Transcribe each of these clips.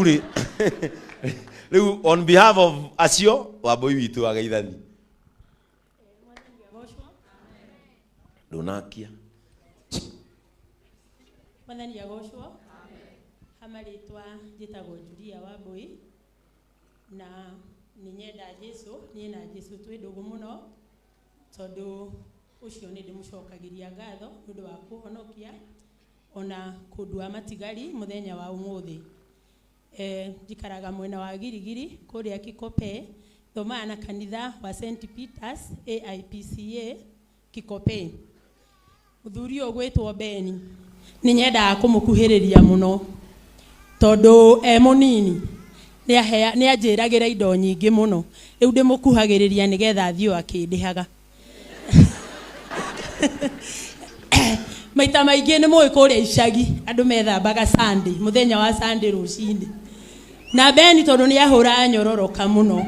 Riu riu on behalf of acio Wambui witu ageithani. Donakia. Mwathani agoshwo. Hamaritwa njitagwo Julia Wambui na ninyenda Jesu nie na Jesu twi ndugu muno tondu ucio ni ndimucokagiria ngatho nundu wa kuhonokia ona kundua matigari muthenya wa umuthi. Njikaraga mwena wa Girigiri kuria Kikope thoma na kanitha wa St Peters AIPCA Kikope. Muthuri ogwitwo Beni ninyenda kumukuhiriria muno tondu munini ni anjiragira indo nyingi muno riu ndimukuhagiriria nigetha athio akindihaga. Maita maingi ni mui kuria icagi andu methambaga Sunday muthenya wa Sunday rucini na Beni tondu ni ahura nyororoka muno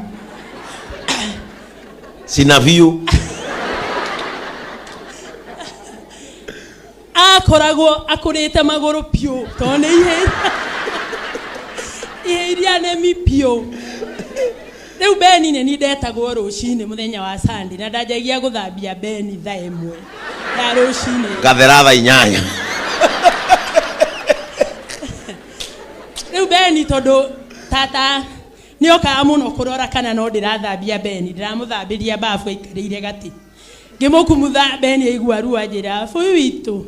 sina view akoragwo akurite maguru pio tondu iria nemi pio. Riu Beni ni ndetagwo rucini muthenya wa Sunday na ndajagia guthambia Beni thaa 1 ya rucini gathera thaa 8. Riu Beni tondu tata ni okaga muno kurora kana no ndirathambia Beni ndiramuthambiria bafu ikarire gati ngimukumutha Beni aigua ruo anjira Wambui witu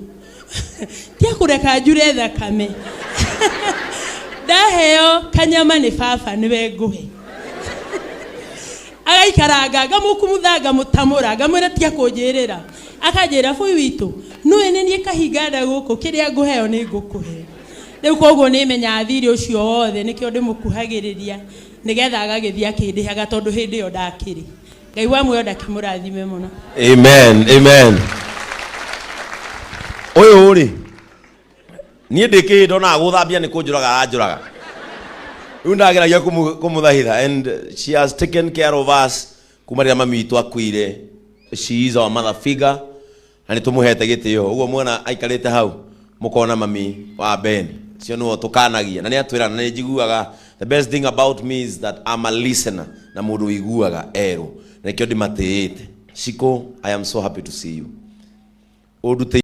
tia kureka njure thakame ndaheo kanyama ni baba niwe nguhe agaikaranga ngamukumutha ngamutamura ngamwira tia kunjirira akanjira Wambui witu nui ni nie kahinganda guku kiria nguheo ni ngukuhe. Riu koguo ni menya thiri ucio wothe nikio ndimukuhagiriria nigetha agagithia kindihaga tondu hindi yo ndakiri. Ngai wa muoyo ndakimurathime muno. Amen, amen. Oyo uri nie ndiki ndona guthambia ni kunjuraga anjuraga. Riu ndageragia kumuthahitha and she has taken care of us kumaria mami witu akuire. She is our mother figure na nitumuhete gitio uguo mwana aikarite hau mukona mami wa Beni cio no tukanagia na ni atwira na njiguaga. The best thing about me is that I'm a listener na mundu iguaga ero na kio ndimatiite. Shiko, I am so happy to see you.